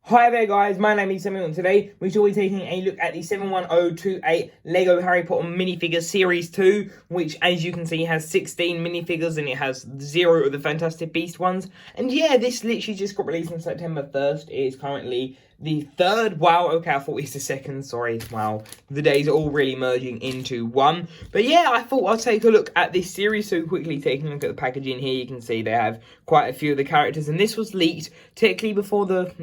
Hi there guys, my name is Samuel and today we shall be taking a look at the 71028 LEGO Harry Potter Minifigure Series 2, which as you can see has 16 minifigures and it has 0 of the Fantastic Beast ones. And yeah, this literally just got released on September 1st. It is currently the 3rd. Wow, okay, I thought it was the 2nd, sorry. Wow, the days are all really merging into one. But yeah, I thought I'd take a look at this series. So quickly taking a look at the packaging here, you can see they have quite a few of the characters. And this was leaked technically before the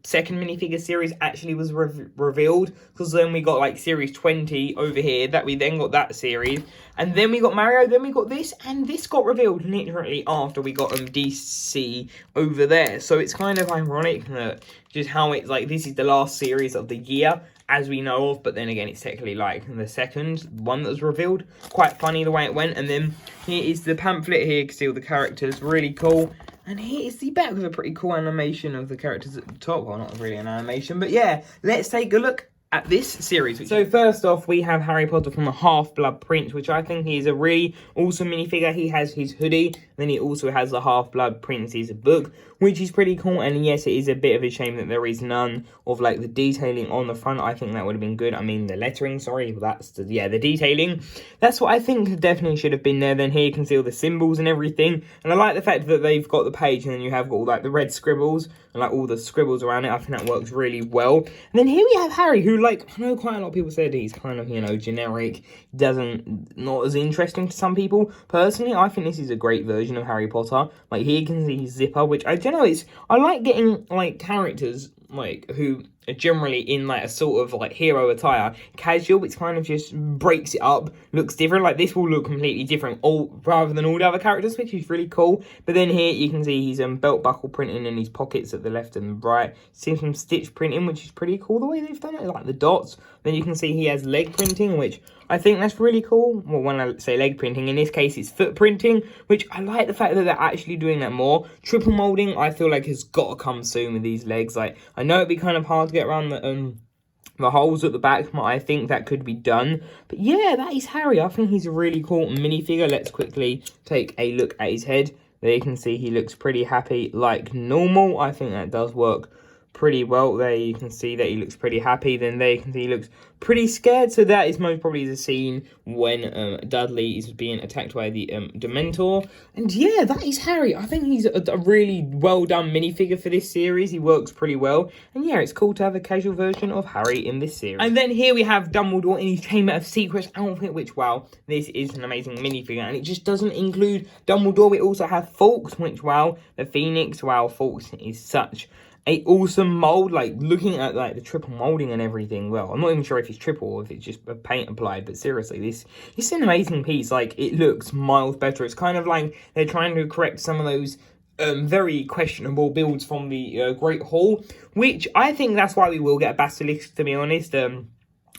second minifigure series actually was revealed, because then we got like series 20 over here, that we then got that series, and then we got Mario, then we got this, and this got revealed literally after we got DC over there. So it's kind of ironic that just how it's like this is the last series of the year as we know of, but then again it's technically like the second one that was revealed. Quite funny the way it went. And then here is the pamphlet. Here you can see all the characters, really cool. And here is the back with a pretty cool animation of the characters at the top. Well, not really an animation, but yeah, let's take a look at this series. So first off, we have Harry Potter from the Half-Blood Prince, which I think is a really awesome minifigure. He has his hoodie, then he also has the Half-Blood Prince's book, which is pretty cool. And yes, it is a bit of a shame that there is none of like the detailing on the front. I think that would have been good. I mean, the lettering, sorry, that's the, yeah, the detailing. That's what I think definitely should have been there. Then here you can see all the symbols and everything. And I like the fact that they've got the page and then you have got all like the red scribbles and like all the scribbles around it. I think that works really well. And then here we have Harry, who like, I know quite a lot of people said he's kind of, you know, generic, not as interesting to some people. Personally, I think this is a great version of Harry Potter. Like here you can see his zipper, which I don't know, I like getting like characters like who are generally in like a sort of like hero attire, casual, which kind of just breaks it up, looks different. Like this will look completely different rather than all the other characters, which is really cool. But then here you can see his belt buckle printing in his pockets at the left and right. See some stitch printing, which is pretty cool the way they've done it, like the dots. Then you can see he has leg printing, which I think that's really cool. Well, when I say leg printing, in this case it's foot printing, which I like the fact that they're actually doing that more. Triple molding, I feel like has got to come soon with these legs. Like I know it'd be kind of hard to get around the holes at the back, but I think that could be done. But yeah, that is Harry. I think he's a really cool minifigure. Let's quickly take a look at his head. There you can see he looks pretty happy like normal. I think that does work pretty well. There you can see that he looks pretty happy. Then there you can see he looks pretty scared. So that is most probably the scene when Dudley is being attacked by the Dementor. And yeah, that is Harry. I think he's a really well done minifigure for this series. He works pretty well. And yeah, it's cool to have a casual version of Harry in this series. And then here we have Dumbledore in his Chamber of Secrets outfit, which, wow, this is an amazing minifigure. And it just doesn't include Dumbledore. We also have Fawkes, which, wow, the Phoenix. Wow, Fawkes is such a awesome mold. Like looking at like the triple molding and everything, well, I'm not even sure if it's triple or if it's just a paint applied, but seriously, this is an amazing piece. Like it looks miles better. It's kind of like they're trying to correct some of those very questionable builds from the Great Hall, which I think that's why we will get a Basilisk, to be honest.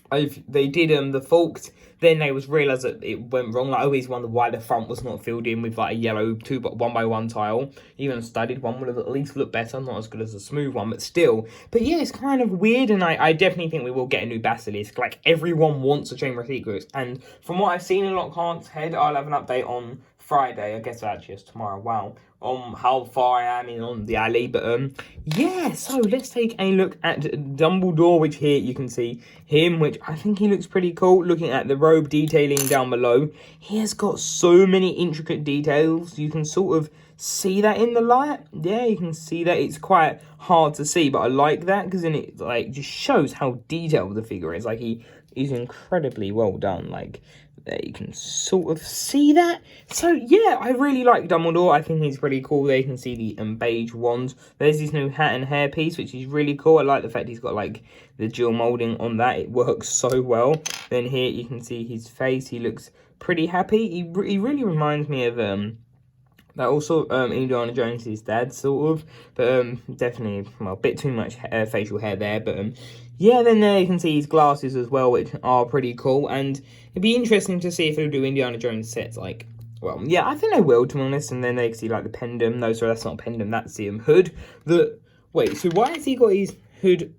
If they did the Fawkes, then they was realised that it went wrong. Like, I always wondered why the front was not filled in with like a yellow 1x1 tile. Even a studded one would have at least looked better, not as good as a smooth one, but still. But yeah, it's kind of weird, and I definitely think we will get a new Basilisk. Like, everyone wants a Chamber of Secrets, and from what I've seen in Lockhart's head, I'll have an update on Friday. I guess actually it's tomorrow. Wow. How far I am in on the alley. But yeah, so let's take a look at Dumbledore, which here you can see him, which I think he looks pretty cool. Looking at the robe detailing down below, he has got so many intricate details. You can sort of see that in the light. Yeah, you can see that. It's quite hard to see, but I like that because then it like just shows how detailed the figure is. Like he is incredibly well done. Like there you can sort of see that. So yeah, I really like Dumbledore. I think he's pretty cool. There you can see the beige wand. There's this new hat and hair piece, which is really cool. I like the fact he's got like the dual molding on that. It works so well. Then here you can see his face. He looks pretty happy. He really reminds me of that also Indiana Jones' dad, sort of. But definitely, well, a bit too much facial hair there. But yeah, then there you can see his glasses as well, which are pretty cool. And it'd be interesting to see if they'll do Indiana Jones sets, like, well, yeah, I think they will, to be honest. And then they can see, like, the pendant. No, sorry, that's not a pendant, that's the hood. Wait, so why has he got his hood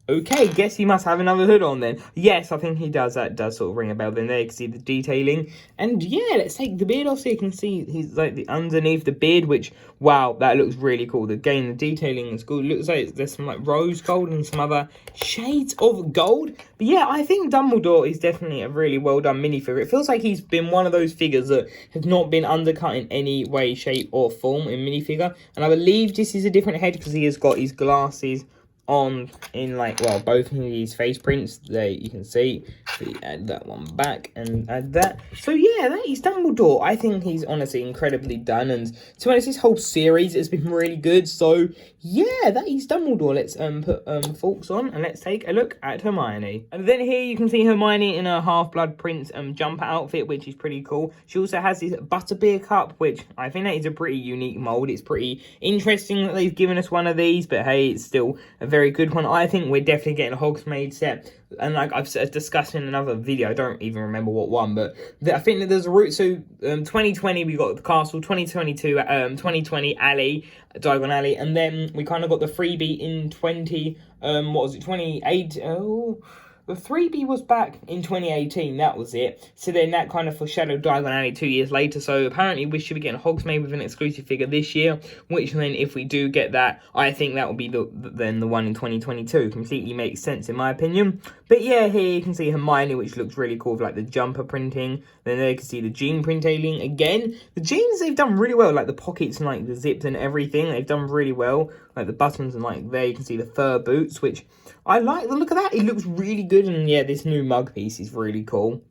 Okay, guess he must have another hood on then. Yes, I think he does. That does sort of ring a bell then. There you can see the detailing. And yeah, let's take the beard off so you can see he's like the underneath the beard, which, wow, that looks really cool. Again, the detailing is good. It looks like there's some like rose gold and some other shades of gold. But yeah, I think Dumbledore is definitely a really well done minifigure. It feels like he's been one of those figures that have not been undercut in any way, shape or form in minifigure. And I believe this is a different head because he has got his glasses on in like, well, both of these face prints there you can see. So you add that one back and add that. So yeah, that is Dumbledore. I think he's honestly incredibly done, and to be honest, this whole series has been really good. So yeah, that is Dumbledore. Let's put Fawkes on and let's take a look at Hermione. And then here you can see Hermione in her Half-Blood Prince jumper outfit, which is pretty cool. She also has this butterbeer cup, which I think that is a pretty unique mold. It's pretty interesting that they've given us one of these, but hey, it's still a very good one. I think we're definitely getting a Hogsmeade set, and like I've discussed in another video, I don't even remember what one, but I think that there's a route. So 2020 we got the castle, 2022 2020 alley, Diagon Alley, and then we kind of got the freebie in 28 the 3B was back in 2018, that was it. So then that kind of foreshadowed Diagon Alley 2 years later. So apparently we should be getting Hogsmeade with an exclusive figure this year, which then if we do get that, I think that will be the one in 2022. Completely makes sense in my opinion. But yeah, here you can see Hermione, which looks really cool with like the jumper printing. Then there you can see the jean printing again. The jeans, they've done really well, like the pockets and like the zips and everything. They've done really well. Like the buttons and like there you can see the fur boots, which I like the look of that. It looks really good. And yeah, this new mug piece is really cool.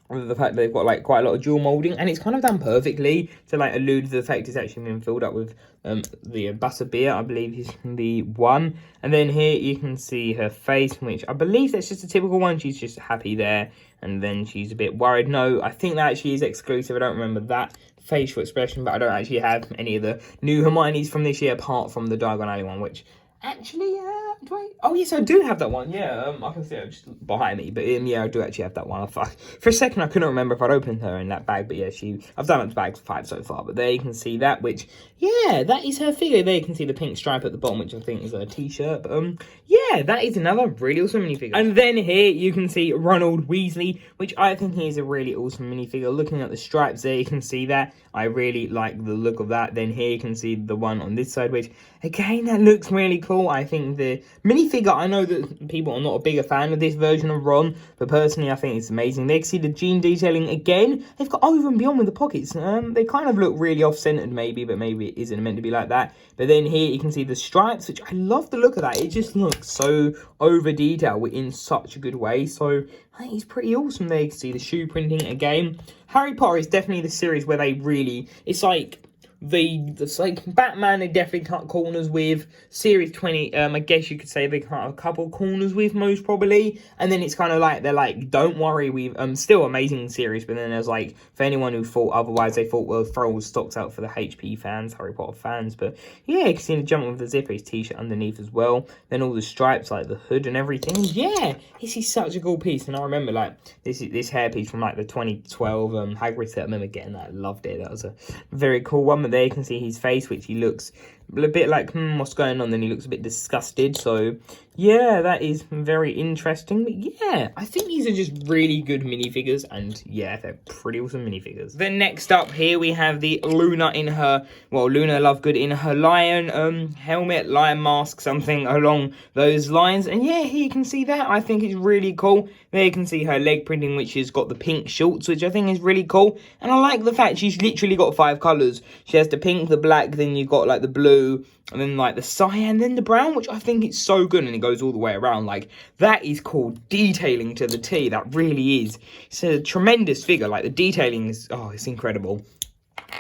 The fact that they've got like quite a lot of jewel molding, and it's kind of done perfectly to like allude to the fact it's actually been filled up with the butterbeer, I believe is the one. And then here you can see her face, which I believe that's just a typical one. She's just happy there, and then she's a bit worried. No, I think that actually is exclusive. I don't remember that facial expression, but I don't actually have any of the new Hermiones from this year apart from the Diagon Alley one, which actually do I? Oh yes, I do have that one. Yeah, I can see it just behind me. But yeah, I do actually have that one. For a second, I couldn't remember if I'd opened her in that bag. But yeah, I've done up to bag 5 so far. But there you can see that, which yeah, that is her figure. There you can see the pink stripe at the bottom, which I think is a t-shirt. But yeah, that is another really awesome minifigure. And then here you can see Ronald Weasley, which I think he is a really awesome minifigure. Looking at the stripes there, you can see that. I really like the look of that. Then here you can see the one on this side, which again, that looks really cool. I think the minifigure, I know that people are not a bigger fan of this version of Ron, but personally I think it's amazing. They can see the jean detailing again. They've got over and beyond with the pockets. They kind of look really off-centered maybe, but maybe it isn't meant to be like that. But then here you can see the stripes, which I love the look of that. It just looks so over-detailed in such a good way. So I think it's pretty awesome. There you can see the shoe printing again. Harry Potter is definitely the series where they really, it's like Batman, they definitely cut corners with. Series 20, I guess you could say they cut a couple corners with, most probably. And then it's kind of like, they're like, don't worry, we've, still amazing series. But then there's like, for anyone who thought otherwise, they thought, well, throw all the stocks out for the HP fans, Harry Potter fans. But yeah, you can see the jump with the zipper, his t-shirt underneath as well. Then all the stripes, like the hood and everything. And yeah, this is such a cool piece. And I remember like, this hairpiece from like the 2012 Hagrid set. I remember getting that, I loved it. That was a very cool one. But there you can see his face, which he looks a bit like, what's going on? Then he looks a bit disgusted. So yeah, that is very interesting. But yeah, I think these are just really good minifigures, and yeah, they're pretty awesome minifigures. Then next up here we have the Luna in her, well, Luna Lovegood in her lion helmet, lion mask, something along those lines. And yeah, here you can see that. I think it's really cool. There you can see her leg printing, which has got the pink shorts, which I think is really cool. And I like the fact she's literally got 5 colours. She has the pink, the black, then you've got like the blue, and then like the cyan, then the brown, which I think it's so good, and it goes all the way around. Like, that is called detailing to the T. That really is. It's a tremendous figure. Like, the detailing is, oh, it's incredible.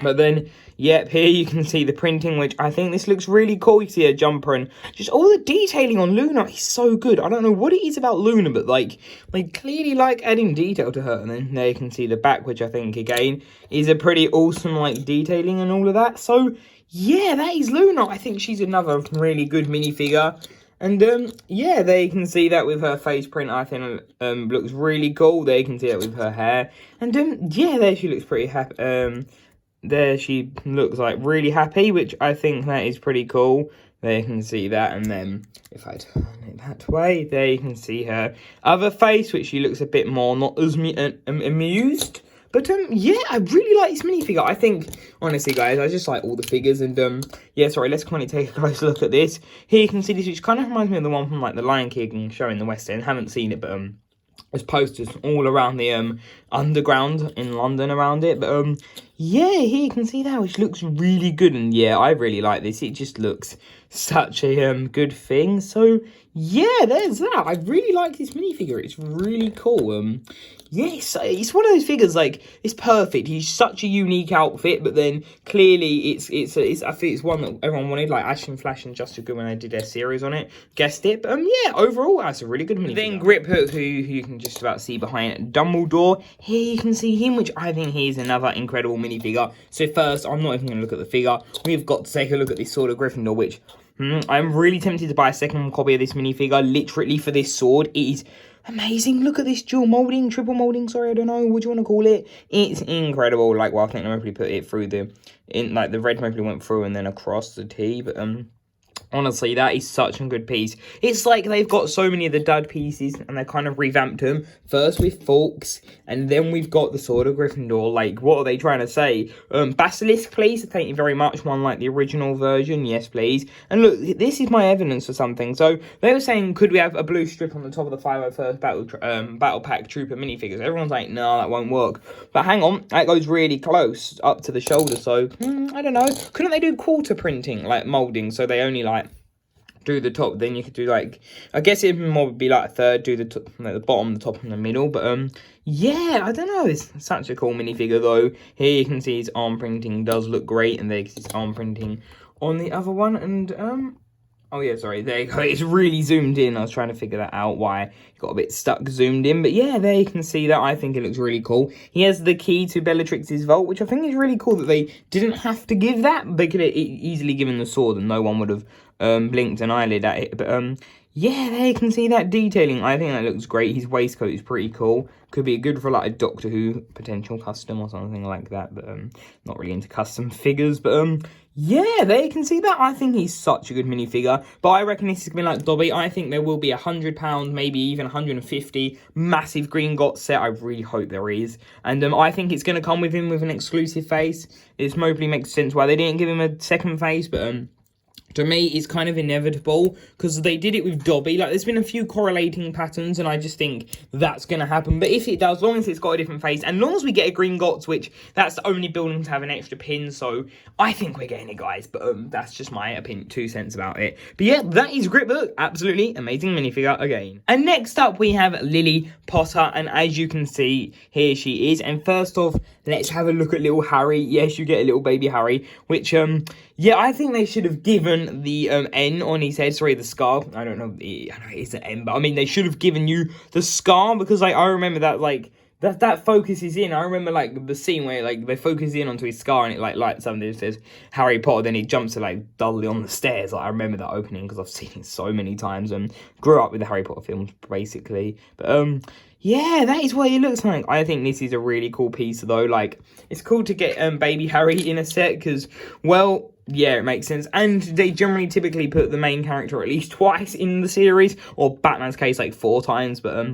But then, yep, here you can see the printing, which I think this looks really cool. You see a jumper and just all the detailing on Luna is so good. I don't know what it is about Luna, but like, they clearly like adding detail to her. And then there you can see the back, which I think, again, is a pretty awesome, like, detailing and all of that. So, yeah, that is Luna. I think she's another really good minifigure. And, yeah, there you can see that with her face print, I think, looks really cool. There you can see that with her hair. And, yeah, there she looks pretty happy. There she looks like really happy, which I think that is pretty cool. There you can see that, and then if I turn it that way, there you can see her other face, which she looks a bit more not as amused. But yeah, I really like this minifigure. I think, honestly, guys, I just like all the figures. And yeah, sorry, let's kind of take a closer look at this. Here you can see this, which kind of reminds me of the one from like the Lion King show in the West End. Haven't seen it, but there's posters all around the underground in London around it. But yeah, here you can see that, which looks really good. And yeah, I really like this. It just looks such a good thing. So yeah, there's that. I really like this minifigure. It's really cool. Yes, it's one of those figures, like, it's perfect. He's such a unique outfit, but then clearly it's I think it's one that everyone wanted, like Ashton Flash and Just a Good when they did their series on it, guessed it. But yeah, overall, that's a really good minifigure. Then Grip Hook, who you can just about see behind Dumbledore. Here you can see him, which I think he's another incredible minifigure. So first, I'm not even going to look at the figure. We've got to take a look at this Sword of Gryffindor, which I'm really tempted to buy a second copy of this minifigure, literally for this sword. It is amazing. Look at this dual molding, triple molding, sorry, I don't know what you want to call it. It's incredible. Like, well, I think they mostly put it through the red mostly went through and then across the T, but honestly, that is such a good piece. It's like they've got so many of the dud pieces and they kind of revamped them. First with Fawkes, and then we've got the Sword of Gryffindor. Like, what are they trying to say? Basilisk, please. Thank you very much. One like the original version. Yes, please. And look, this is my evidence for something. So, they were saying, could we have a blue strip on the top of the 501st Battle Pack Trooper minifigures? Everyone's like, no, that won't work. But hang on, that goes really close up to the shoulder. So, I don't know. Couldn't they do quarter printing, like molding, so they only like do the top, then you could do like, I guess it more would be like a third, do the top, like the bottom, the top, and the middle. But yeah, I don't know. It's such a cool minifigure though. Here you can see his arm printing does look great, and there's his arm printing on the other one. And oh yeah, sorry, there you go. It's really zoomed in. I was trying to figure that out, why it got a bit stuck zoomed in. But yeah, there you can see that. I think it looks really cool. He has the key to Bellatrix's vault, which I think is really cool that they didn't have to give that. They could have easily given the sword and no one would have blinked an eyelid at it. But yeah, there you can see that detailing. I think that looks great. His waistcoat is pretty cool. Could be good for like a Doctor Who potential custom or something like that. But not really into custom figures. But yeah, there you can see that. I think he's such a good minifigure. But I reckon this is going to be like Dobby. I think there will be £100, maybe even 150 massive Green Got set. I really hope there is. And I think it's going to come with him with an exclusive face. It mostly makes sense why they didn't give him a second face. But to me, it's kind of inevitable because they did it with Dobby. Like, there's been a few correlating patterns, and I just think that's going to happen. But if it does, as long as it's got a different face, and as long as we get a Green Gots, which that's the only building to have an extra pin, so I think we're getting it, guys. But that's just my opinion, 2 cents about it. But yeah, that is Grip Book. Absolutely amazing minifigure again. And next up, we have Lily Potter, and as you can see, here she is. And first off, let's have a look at little Harry. Yes, you get a little baby Harry, which yeah, I think they should have given the N on his head. Sorry, the scar. I don't know. I know it is an N, but I mean, they should have given you the scar because, like, I remember that, like, that focuses in. I remember, like, the scene where, like, they focus in onto his scar and it, like, lights up and it says Harry Potter. Then he jumps to, like, Dudley on the stairs. Like, I remember that opening because I've seen it so many times and grew up with the Harry Potter films, basically. But, yeah, that is what it looks like. I think this is a really cool piece, though. Like, it's cool to get baby Harry in a set because, well, yeah, it makes sense. And they generally typically put the main character at least twice in the series, or Batman's case, like 4 times. But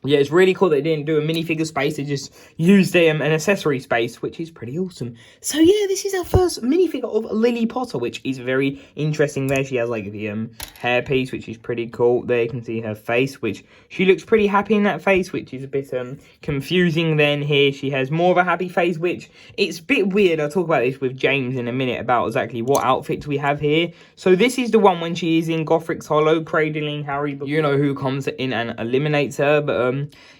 yeah, it's really cool they didn't do a minifigure space. They just used an accessory space, which is pretty awesome. So yeah, this is our first minifigure of Lily Potter, which is very interesting. There she has like the hair piece, which is pretty cool. There you can see her face, which she looks pretty happy in that face, which is a bit confusing. Then here she has more of a happy face, which it's a bit weird. I'll talk about this with James in a minute about exactly what outfits we have here. So this is the one when she is in Gothric's Hollow, cradling Harry. You know who comes in and eliminates her, but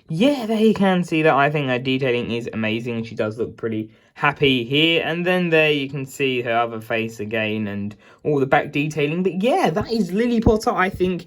yeah, there you can see that. I think her detailing is amazing. She does look pretty happy here. And then there you can see her other face again and all the back detailing. But yeah, that is Lily Potter. I think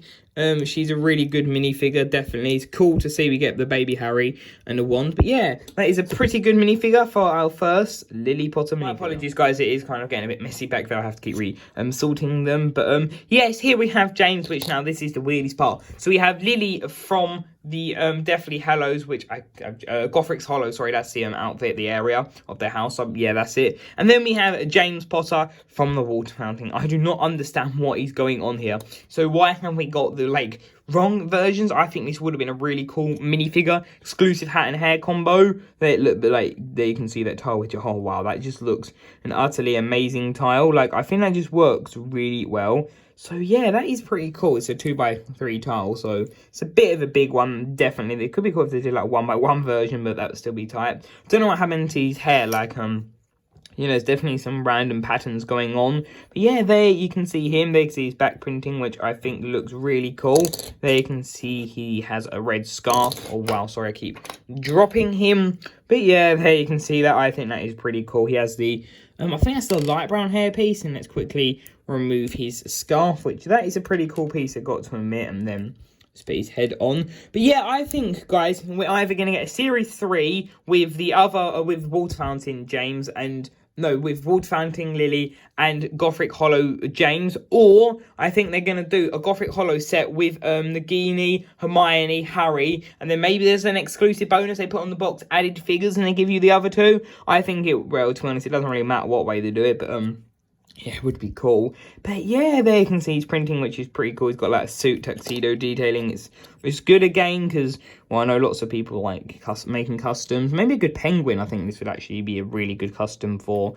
she's a really good minifigure, definitely. It's cool to see we get the baby Harry and the wand. But yeah, that is a pretty good minifigure for our first Lily Potter minifigure. My apologies, guys. It is kind of getting a bit messy back there. I have to keep sorting them. But yes, here we have James, which now this is the weirdest part. So we have Lily from the Deathly Hallows, which Gothric's Hollow, sorry, that's the outfit, the area of their house. So, yeah, that's it. And then we have James Potter from the water fountain. I do not understand what is going on here. So why have we got the like wrong versions? I think this would have been a really cool minifigure exclusive hat and hair combo. They look like, there you can see that tile, which, oh wow, that just looks an utterly amazing tile. Like, I think that just works really well. So yeah, that is pretty cool. It's a 2x3 tile, so it's a bit of a big one, definitely. It could be cool if they did like 1x1 version, but that would still be tight. Don't know what happened to his hair, like, you know, there's definitely some random patterns going on. But yeah, there you can see him. There you can see his back printing, which I think looks really cool. There you can see he has a red scarf. Oh, wow, sorry, I keep dropping him. But yeah, there you can see that. I think that is pretty cool. He has the, I think that's the light brown hair piece. And let's quickly remove his scarf, which that is a pretty cool piece, I've got to admit. And then spit his head on. But yeah, I think, guys, we're either going to get a Series 3 with the other, with Water Fountain James and... No, with Water Fountain Lily and Gothic Hollow James, or I think they're going to do a Gothic Hollow set with Nagini, Hermione, Harry, and then maybe there's an exclusive bonus they put on the box, added figures, and they give you the other two. I think it, well, to be honest, it doesn't really matter what way they do it, but yeah, it would be cool. But yeah, there you can see his printing, which is pretty cool. He's got like suit tuxedo detailing. It's good again because, well, I know lots of people like making customs. Maybe a good penguin, I think this would actually be a really good custom for.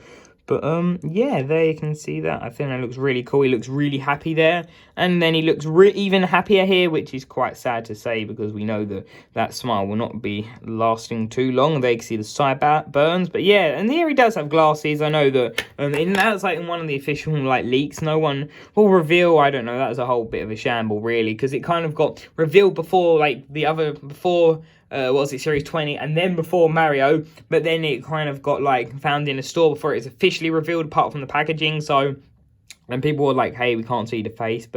But yeah, there you can see that. I think that looks really cool. He looks really happy there. And then he looks even happier here, which is quite sad to say because we know that that smile will not be lasting too long. There you can see the side burns. But yeah, and here he does have glasses. I know that that's like in one of the official like leaks. No one will reveal. I don't know. That was a whole bit of a shamble, really, because it kind of got revealed before like the other, before... what was it, Series 20, and then before Mario, but then it kind of got, like, found in a store before it was officially revealed, apart from the packaging, so, and people were like, hey, we can't see the face,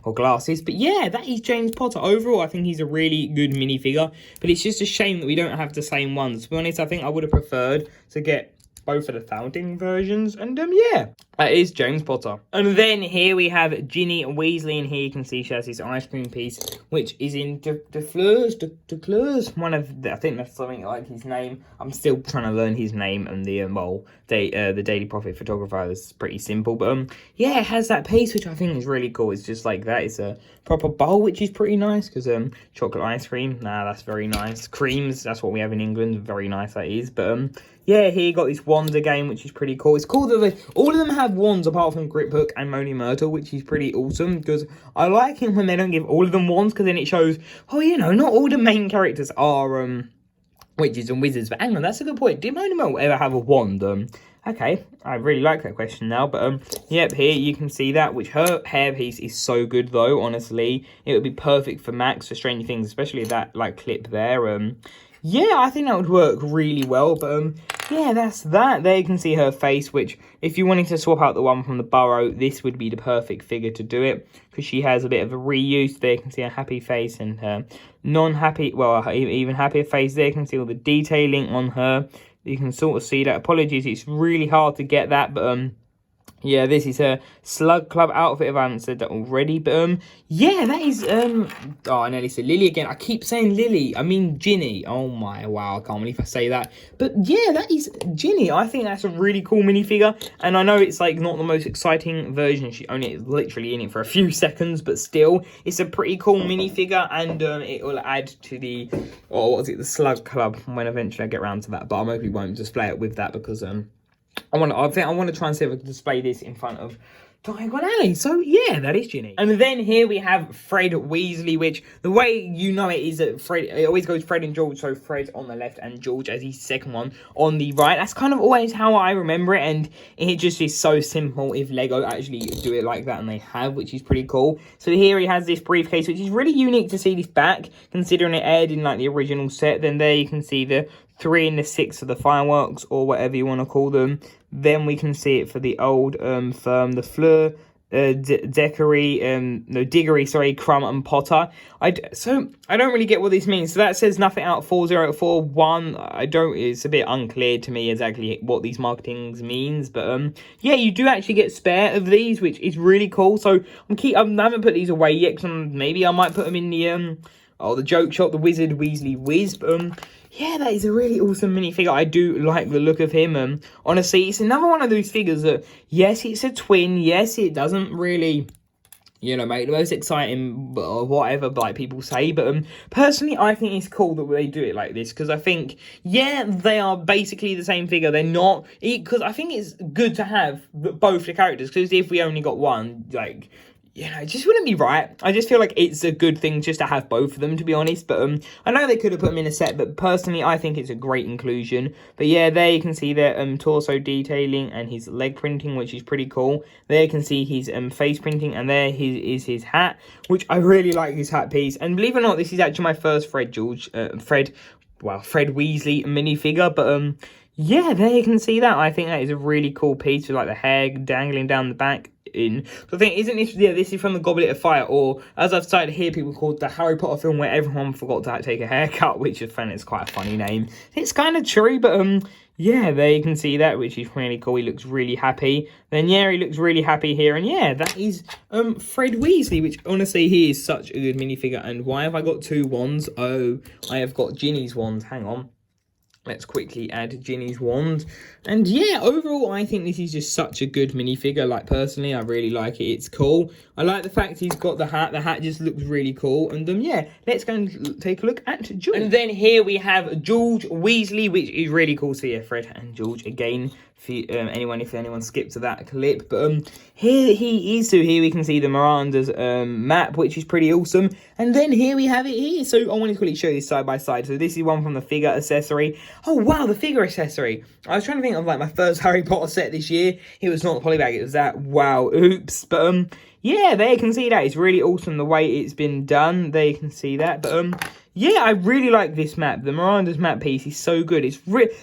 or glasses, but yeah, that is James Potter. Overall, I think he's a really good minifigure, but it's just a shame that we don't have the same ones. To be honest, I think I would have preferred to get both of the fountain versions, and yeah, that is James Potter. And then here we have Ginny Weasley, and here you can see she has this ice cream piece, which is in de Fleurs, one of the, I think that's something like his name. I'm still trying to learn his name, and the the Daily Prophet photographer is pretty simple, but yeah, it has that piece, which I think is really cool. It's just like that. It's a proper bowl, which is pretty nice, because chocolate ice cream, nah, that's very nice. Creams, that's what we have in England, very nice that is, but yeah, here you got this wand again, which is pretty cool. It's cool that all of them have wands apart from Grip Hook and Moaning Myrtle, which is pretty awesome, because I like it when they don't give all of them wands, because then it shows, oh, you know, not all the main characters are witches and wizards. But hang on, that's a good point. Did Moaning Myrtle ever have a wand? Okay, I really like that question now, but yep, here you can see that, which her hair piece is so good though, honestly. It would be perfect for Max for Stranger Things, especially that like clip there. Yeah, I think that would work really well, but yeah, that's that. There you can see her face, which if you wanted to swap out the one from the Burrow, this would be the perfect figure to do it, because she has a bit of a reuse. There you can see her happy face and her non-happy, well, even happier face. There you can see all the detailing on her. You can sort of see that. Apologies, it's really hard to get that, but yeah, this is her Slug Club outfit, if I haven't said that already. But, yeah, that is, oh, I nearly said Lily again. I keep saying Lily. I mean Ginny. Oh, my, wow, I can't believe I say that. But, yeah, that is Ginny. I think that's a really cool minifigure. And I know it's, like, not the most exciting version. She only is literally in it for a few seconds. But still, it's a pretty cool minifigure. And it will add to the, or what was it, the Slug Club, when eventually I get around to that. But I hopefully won't display it with that, because, I think I want to try and see if I can display this in front of Diagon Alley. So, yeah, that is Ginny. And then here we have Fred Weasley, which the way you know it is that Fred, it always goes Fred and George. So, Fred on the left and George as his second one on the right. That's kind of always how I remember it. And it just is so simple if Lego actually do it like that, and they have, which is pretty cool. So, here he has this briefcase, which is really unique to see this back, considering it aired in like the original set. Then there you can see the 3 and the 6 of the fireworks, or whatever you want to call them. Then we can see it for the old firm, the Fleur, Diggory, sorry, Crumb and Potter. So I don't really get what this means. So that says nothing out 4041. It's a bit unclear to me exactly what these marketings means. But yeah, you do actually get spare of these, which is really cool. So I haven't put these away yet, because maybe I might put them in the Oh, the joke shot, the Wizard Weasley Wiz. Yeah, that is a really awesome minifigure. I do like the look of him. Honestly, it's another one of those figures that, yes, it's a twin. Yes, it doesn't really, you know, make the most exciting or whatever, like people say. But personally, I think it's cool that they do it like this, because I think, yeah, they are basically the same figure. They're not, because I think it's good to have both the characters, because if we only got one, like, you know, it just wouldn't be right. I just feel like it's a good thing just to have both of them, to be honest. But I know they could have put them in a set, but personally, I think it's a great inclusion. But yeah, there you can see their torso detailing and his leg printing, which is pretty cool. There you can see his face printing, and there is his hat, which I really like his hat piece. And believe it or not, this is actually my first Fred Weasley minifigure. But yeah, there you can see that. I think that is a really cool piece with like the hair dangling down the back. So I think, isn't this, yeah, this is from the Goblet of Fire, or as I've started to hear people call the Harry Potter film where everyone forgot to take a haircut, which I find is quite a funny name. It's kind of true, but yeah, there you can see that, which is really cool. He looks really happy. Then yeah, he looks really happy here, and yeah, that is Fred Weasley, which honestly, he is such a good minifigure. And why have I got two wands? Oh, I have got Ginny's wand. Hang on. Let's quickly add Ginny's wand. And yeah, overall, I think this is just such a good minifigure. Like, personally, I really like it. It's cool. I like the fact he's got the hat. The hat just looks really cool. And yeah, let's go and take a look at George. And then here we have George Weasley, which is really cool. So yeah, Fred and George again. If anyone skipped to that clip. But here he is. So here we can see the Miranda's map, which is pretty awesome. And then here we have it here. So I wanted to quickly show you this side by side. So this is one from the figure accessory. Oh wow, the figure accessory. I was trying to think of like my first Harry Potter set this year. It was not the polybag, it was that. Wow, oops. But yeah, there you can see that. It's really awesome the way it's been done. There you can see that. But yeah, I really like this map. The Miranda's map piece is so good. It's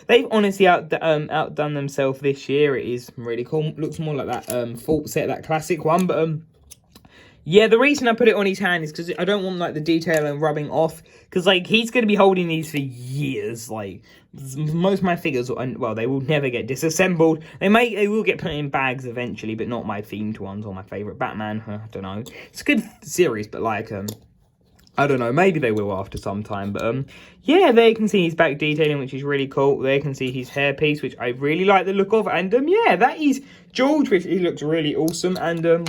they've honestly outdone themselves this year. It is really cool. Looks more like that Fort set, that classic one. But yeah, the reason I put it on his hand is because I don't want like the detail and rubbing off. Because like he's going to be holding these for years. Like most of my figures, well, they will never get disassembled. They will get put in bags eventually, but not my themed ones or my favorite Batman. I don't know. It's a good series, but like I don't know, maybe they will after some time. But yeah, there you can see his back detailing, which is really cool. There you can see his hairpiece, which I really like the look of. And yeah, that is George, which he looks really awesome. And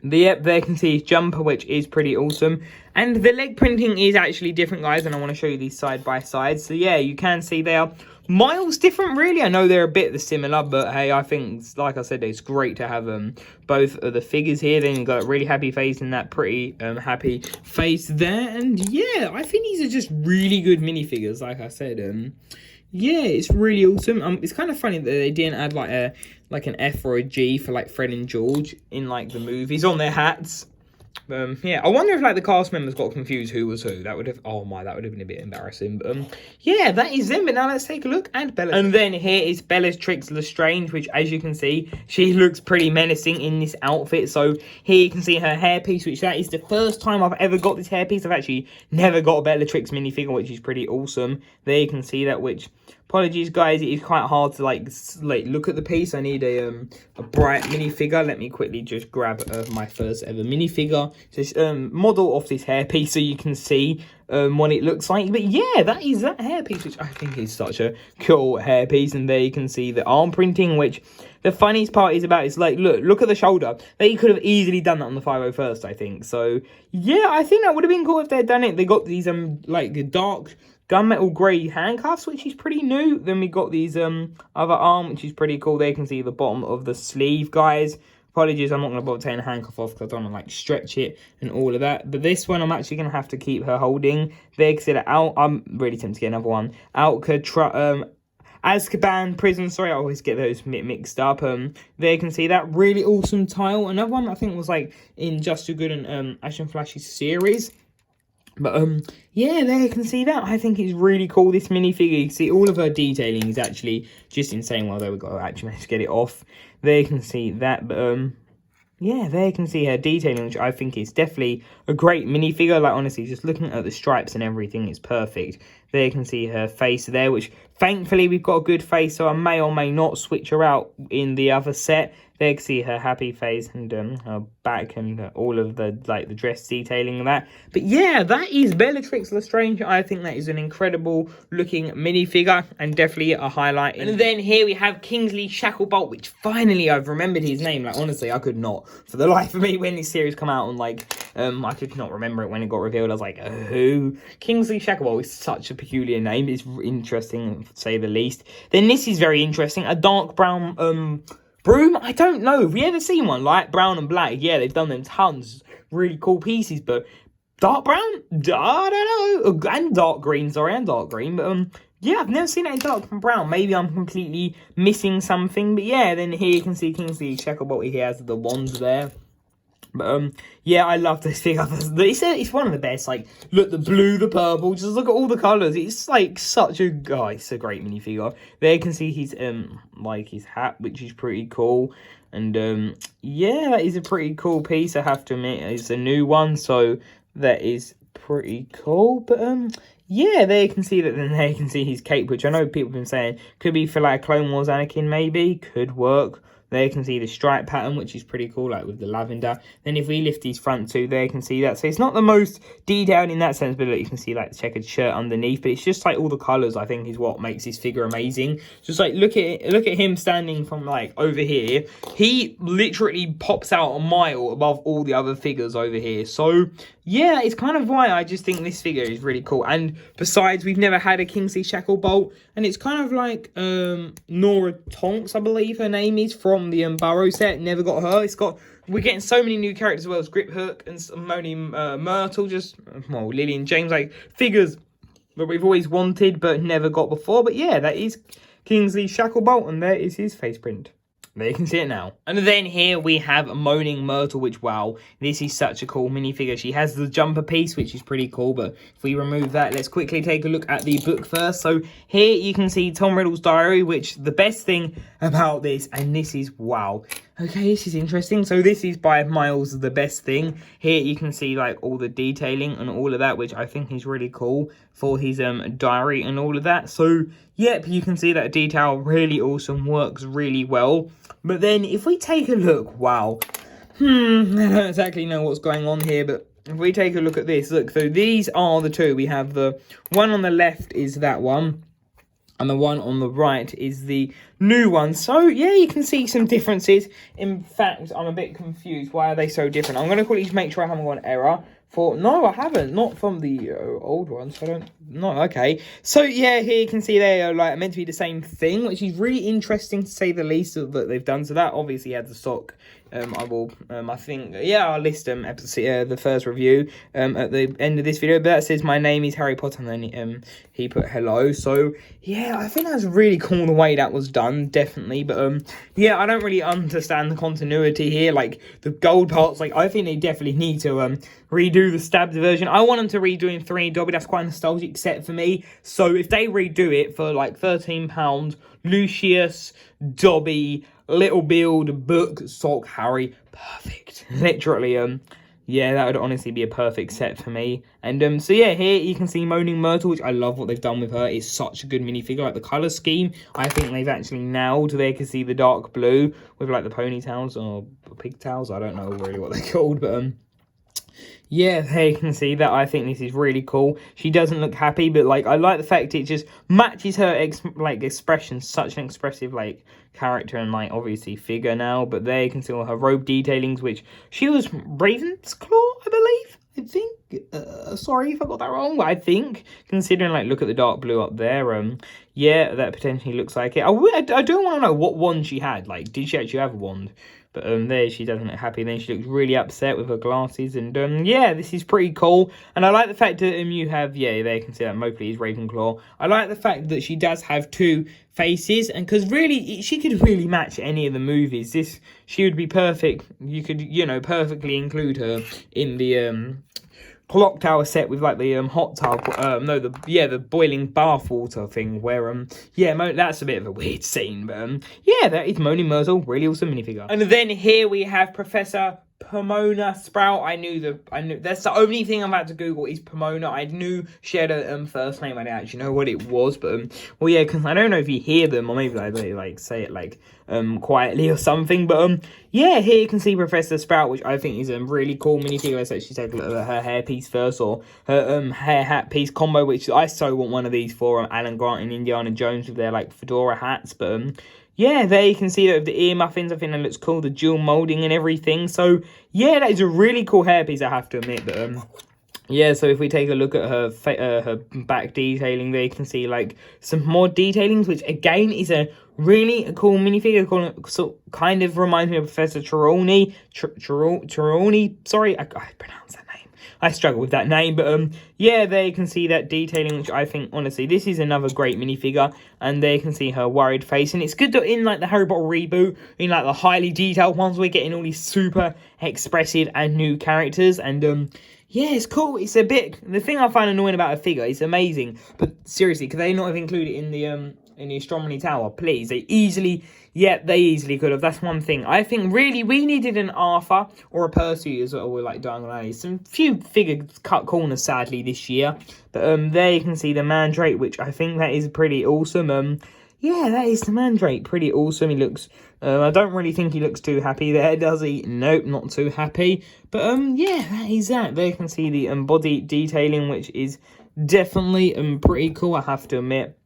yep, there you can see his jumper, which is pretty awesome. And the leg printing is actually different, guys, and I want to show you these side by side. So yeah, you can see they are miles different, really. I know they're a bit similar, but hey, I think, like I said, it's great to have both of the figures here. Then you've got a really happy face and that pretty happy face there. And yeah, I think these are just really good minifigures, like I said. Yeah, it's really awesome. It's kind of funny that they didn't add like an F or a G for like Fred and George in like the movies on their hats. Yeah, I wonder if like the cast members got confused who was who. That would have, oh my, that would have been a bit embarrassing. But yeah, that is them. But now let's take a look at Bella. And then here is Bellatrix Lestrange, which, as you can see, she looks pretty menacing in this outfit. So here you can see her hairpiece, which that is the first time I've ever got this hairpiece. I've actually never got a Bellatrix minifigure, which is pretty awesome. There you can see that, which, apologies guys, it is quite hard to like look at the piece. I need a bright minifigure. Let me quickly just grab my first ever minifigure. So model of this hairpiece so you can see what it looks like. But yeah, that is that hairpiece, which I think is such a cool hairpiece. And there you can see the arm printing, which the funniest part is about is like, look at the shoulder. They could have easily done that on the 501st, I think. So yeah, I think that would have been cool if they'd done it. They got these like dark gunmetal grey handcuffs, which is pretty new. Then we got these other arm, which is pretty cool. There you can see the bottom of the sleeve, guys. Apologies, I'm not going to bother taking the handcuff off because I don't want to like stretch it and all of that. But this one, I'm actually going to have to keep her holding. There you can see that out. I'm really tempted to get another one. Azkaban prison. Sorry, I always get those mixed up. There you can see that really awesome tile. Another one I think was like in Just Too Good and Ash and Flash's series. But yeah, there you can see that. I think it's really cool, this minifigure. You can see all of her detailing is actually just insane. Well, there we go. Actually managed to get it off. There you can see that. But yeah, there you can see her detailing, which I think is definitely a great minifigure. Like, honestly, just looking at the stripes and everything, it's perfect. There you can see her face there, which thankfully we've got a good face, so I may or may not switch her out in the other set. there you can see her happy face and her back and all of the like the dress detailing and that. But yeah, that is Bellatrix Lestrange. I think that is an incredible looking minifigure and definitely a highlight. And then here we have Kingsley Shacklebolt, which finally I've remembered his name. Like honestly, I could not for the life of me when this series come out, and like I could not remember it when it got revealed. I was like, who? Kingsley Shacklebolt is such a peculiar name. It's interesting to say the least. Then this is very interesting. A dark brown broom. I don't know. Have we ever seen one light brown and black? Yeah, they've done them tons. Really cool pieces, but dark brown? I don't know. And dark green. Sorry, and dark green. But yeah, I've never seen it in dark and brown. Maybe I'm completely missing something. But yeah, then here you can see Kingsley Shacklebolt. He has the wand there. But yeah, I love this figure. It's one of the best. Like, look, the blue, the purple. Just look at all the colours. It's like such a it's a great minifigure. There you can see his like his hat, which is pretty cool. And yeah, that is a pretty cool piece. I have to admit, it's a new one, so that is pretty cool. But yeah, there you can see that. Then there you can see his cape, which I know people have been saying could be for like Clone Wars Anakin. Maybe could work. There you can see the stripe pattern, which is pretty cool, like with the lavender. Then if we lift his front too, there you can see that. So it's not the most detailed in that sense, but look, you can see like the checkered shirt underneath. But it's just like all the colours, I think, is what makes this figure amazing. Just like look at him standing from like over here. He literally pops out a mile above all the other figures over here. So yeah, it's kind of why I just think this figure is really cool. And besides, we've never had a Kingsley Shacklebolt, and it's kind of like Nora Tonks, I believe her name is, from the Burrow set. Never got her. We're getting so many new characters as well as Grip Hook and Moni Myrtle, just Lily and James, like figures that we've always wanted but never got before. But yeah, that is Kingsley Shacklebolt, and there is his face print. There you can see it now. And then here we have Moaning Myrtle, which, wow, this is such a cool minifigure. She has the jumper piece, which is pretty cool, but if we remove that, let's quickly take a look at the book first. So here you can see Tom Riddle's diary, which the best thing about this, and this is, wow. Okay, this is interesting. So this is by Miles, the best thing. Here you can see like all the detailing and all of that, which I think is really cool for his diary and all of that. So yep, you can see that detail really awesome, works really well. But then if we take a look, wow, I don't exactly know what's going on here, but if we take a look at this, look, so these are the two. We have the one on the left is that one, and the one on the right is the new one. So yeah, you can see some differences. In fact, I'm a bit confused. Why are they so different? I'm going to quickly make sure I haven't got an error. No, I haven't. Not from the old ones. Okay. So yeah, here you can see they are like meant to be the same thing, which is really interesting to say the least that they've done. So that obviously had the stock. I think, yeah, I'll list episode, the first review at the end of this video. But that says, my name is Harry Potter, and then he put hello. So yeah, I think that's really cool the way that was done, definitely. But yeah, I don't really understand the continuity here. Like the gold parts, like I think they definitely need to redo the stabbed version. I want them to redo in 3 Dobby. That's quite a nostalgic set for me. So if they redo it for like £13, Lucius, Dobby, Little Build, Book, Sock, Harry, perfect. Literally, yeah, that would honestly be a perfect set for me. And so yeah, here you can see Moaning Myrtle, which I love what they've done with her. It's such a good minifigure. Like the colour scheme, I think they've actually nailed. There you can see the dark blue with like the ponytails or pigtails. I don't know really what they're called, but yeah, there you can see that. I think this is really cool. She doesn't look happy, but like I like the fact it just matches her expression. Such an expressive like character and like obviously figure now. But there you can see all her robe detailings, which she was Ravensclaw, I believe. I think. Sorry if I got that wrong, but I think considering like look at the dark blue up there. Yeah, that potentially looks like it. I do want to know what wand she had. Like, did she actually have a wand? But there she doesn't look happy. Then she looks really upset with her glasses. And yeah, this is pretty cool. And I like the fact that you have, yeah, there you can see that Mowgli is Ravenclaw. I like the fact that she does have 2 faces. And because really, she could really match any of the movies. She would be perfect. You could, perfectly include her in the clock tower set with like the hot tub, the boiling bath water thing where that's a bit of a weird scene, but yeah, that is Moaning Myrtle, really awesome minifigure. And then here we have Professor Pomona Sprout. I knew that's the only thing I'm about to Google is Pomona. I knew she had a first name. I didn't actually know what it was, but well, yeah, because I don't know if you hear them or maybe like say it like quietly or something, but yeah, here you can see Professor Sprout, which I think is a really cool minifigure. Let's actually take a look at her hair piece first, or her hair hat piece combo, which I so want one of these for Alan Grant and Indiana Jones with their like fedora hats, but yeah, there you can see that with the ear muffins. I think that looks cool, the dual molding and everything. So yeah, that is a really cool hairpiece, I have to admit. But yeah, so if we take a look at her back detailing, there you can see like some more detailings, which again is a really cool minifigure. So kind of reminds me of Professor Trelawney. Sorry, I pronounced that name. I struggle with that name, but yeah, there you can see that detailing, which I think, honestly, this is another great minifigure, and there you can see her worried face, and it's good that in, like, the Harry Potter reboot, in, like, the highly detailed ones, we're getting all these super expressive and new characters, and, yeah, it's cool. It's a bit, the thing I find annoying about a figure, it's amazing, but seriously, could they not have included it in the Astronomy Tower? Please, they easily could have. That's one thing. I think really we needed an Arthur or a Percy as well. We're like Diagon Alley. Some few figures cut corners sadly this year, but there you can see the Mandrake, which I think that is pretty awesome. Yeah, that is the Mandrake. Pretty awesome. He looks. I don't really think he looks too happy there, does he? Nope, not too happy. But yeah, that is that. There you can see the body detailing, which is definitely pretty cool, I have to admit.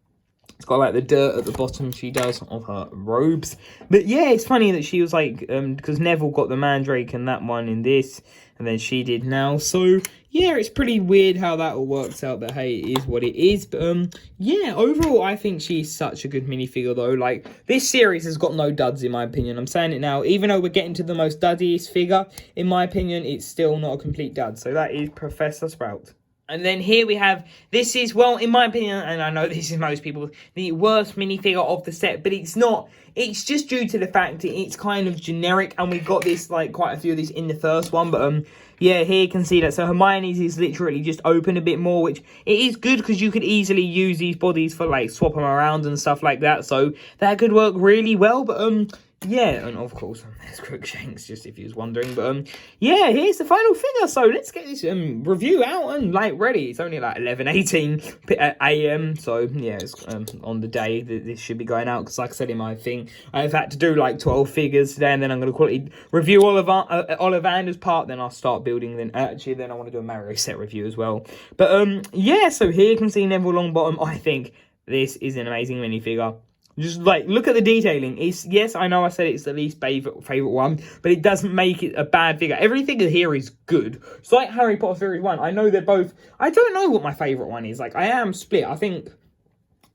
It's got like the dirt at the bottom she does of her robes. But yeah, it's funny that she was like, because Neville got the Mandrake and that one in this, and then she did now. So yeah, it's pretty weird how that all works out, but hey, it is what it is. But yeah, overall, I think she's such a good minifigure though. Like, this series has got no duds in my opinion. I'm saying it now, even though we're getting to the most duddiest figure, in my opinion, it's still not a complete dud. So that is Professor Sprout. And then here we have, this is, well, in my opinion, and I know this is most people, the worst minifigure of the set, but it's not. It's just due to the fact that it's kind of generic, and we got this, like, quite a few of these in the first one, but, yeah, here you can see that. So Hermione's is literally just open a bit more, which it is good because you could easily use these bodies for, like, swap them around and stuff like that, so that could work really well, but, yeah, and of course, there's Crookshanks, just if you was wondering. But, yeah, here's the final figure. So, let's get this review out and, like, ready. It's only, like, 11:18 a.m. So, yeah, it's on the day that this should be going out. Because, like I said in my thing, I've had to do, like, 12 figures today. And then I'm going to quickly review Ollivander's part. Then I'll start building. Then I want to do a Mario set review as well. But, yeah, so here you can see Neville Longbottom. I think this is an amazing minifigure. Just, like, look at the detailing. It's, yes, I know I said it's the least favourite one, but it doesn't make it a bad figure. Everything here is good. It's like Harry Potter Series 1. I know they're both... I don't know what my favourite one is. Like, I am split. I think...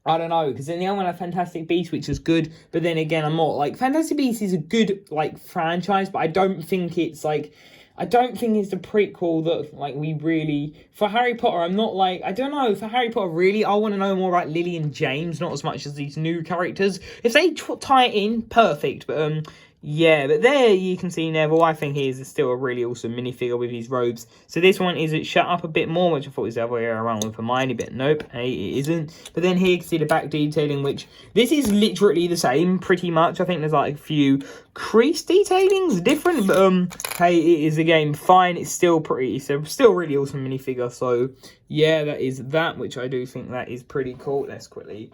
I don't know, because then the other one had Fantastic Beasts, which is good, but then again, I'm not... Like, Fantastic Beasts is a good, like, franchise, but I don't think it's, like... I don't think it's the prequel that, like, we really... For Harry Potter, I'm not, like... I don't know. For Harry Potter, really, I want to know more about Lily and James, not as much as these new characters. If they tie it in, perfect. But, yeah, but there you can see Neville. I think he is still a really awesome minifigure with his robes. So this one is shut up a bit more, which I thought was the other way around with Hermione, but nope, hey, it isn't. But then here you can see the back detailing, which this is literally the same, pretty much. I think there's like a few crease detailings different, but hey, it is again fine. It's still pretty, so still really awesome minifigure. So yeah, that is that, which I do think that is pretty cool. Let's quickly...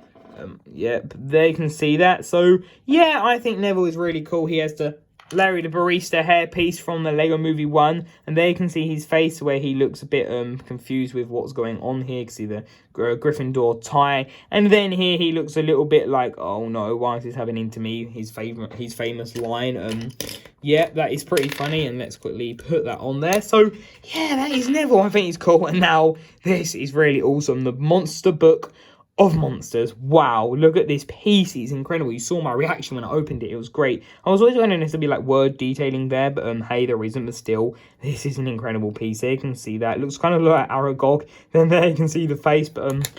yep, they can see that. So, yeah, I think Neville is really cool. He has the Larry the Barista hairpiece from the Lego Movie 1. And there you can see his face where he looks a bit confused with what's going on here. You can see the Gryffindor tie. And then here he looks a little bit like, oh no, why is this happening to me? His famous line. Yeah, that is pretty funny. And let's quickly put that on there. So, yeah, that is Neville. I think he's cool. And now, this is really awesome. The Monster Book of Monsters. Wow, look at this piece. It's incredible. You saw my reaction when I opened it. It was great. I was always wondering if there'd be like word detailing there, but hey, there isn't. But still, this is an incredible piece. There you can see that. It looks kind of like Aragog. Then there you can see the face. But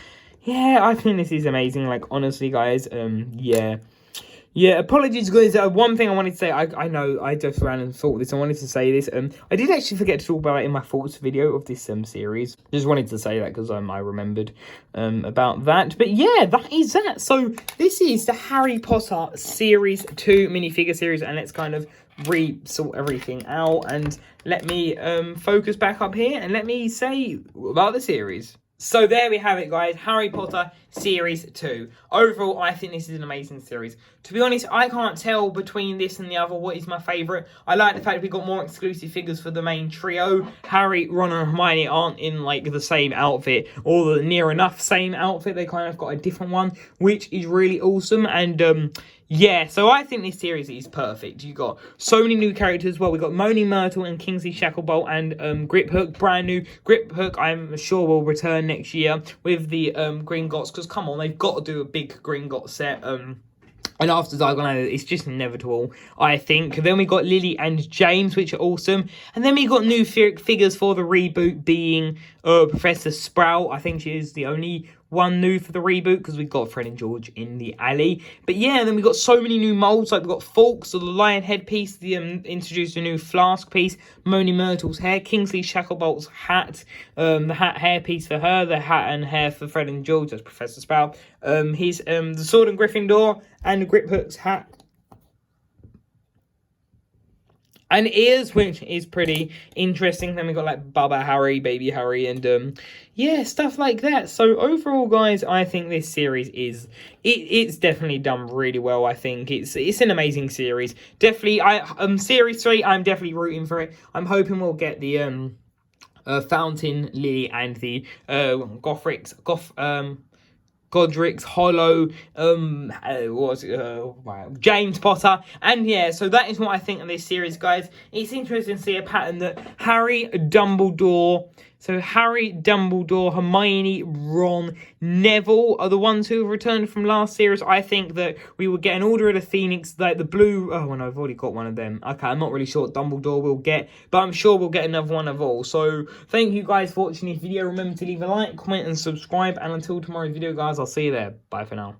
yeah, I think this is amazing. Like, honestly, guys, yeah. Yeah, apologies guys. One thing I wanted to say, I know I just ran and thought this. I wanted to say this. I did actually forget to talk about it in my thoughts video of this series. Just wanted to say that because I remembered about that. But yeah, that is that. So this is the Harry Potter Series 2 minifigure series, and let's kind of sort everything out and let me focus back up here and let me say about the series. So there we have it, guys. Harry Potter Series 2. Overall, I think this is an amazing series. To be honest, I can't tell between this and the other what is my favourite. I like the fact we got more exclusive figures for the main trio. Harry, Ron and Hermione aren't in like the same outfit or the near enough same outfit. They kind of got a different one, which is really awesome. And yeah, so I think this series is perfect. You got so many new characters. Well, we got Moaning Myrtle and Kingsley Shacklebolt and Grip Hook, brand new. Grip Hook, I'm sure will return next year with the Gringotts, because come on, they've got to do a big Gringotts set. And after Diagon Alley, it's just inevitable, I think. Then we got Lily and James, which are awesome. And then we got new figures for the reboot, being Professor Sprout. I think she is the only one new for the reboot, because we've got Fred and George in the alley. But yeah, then we got so many new molds. Like we've got Fawkes, so the lion head piece, the introduced a new flask piece, Moaning Myrtle's hair, Kingsley Shacklebolt's hat, the hat hair piece for her, the hat and hair for Fred and George, that's Professor Sprout. His the sword and Gryffindor, and Grip Hook's hat and ears, which is pretty interesting. Then we got like Bubba Harry, Baby Harry, and yeah, stuff like that. So overall, guys, I think this series is it's definitely done really well. I think it's an amazing series. Definitely, series 3, I'm definitely rooting for it. I'm hoping we'll get the Fountain, Lily, and the Godric's Hollow, James Potter, and yeah, so that is what I think of this series, guys. It's interesting to see a pattern that Harry, Dumbledore, Hermione, Ron, Neville are the ones who have returned from last series. I think that we will get an Order of the Phoenix, like the blue. Oh no, I've already got one of them. Okay, I'm not really sure what Dumbledore will get, but I'm sure we'll get another one of all. So thank you guys for watching this video. Remember to leave a like, comment, and subscribe. And until tomorrow's video, guys, I'll see you there. Bye for now.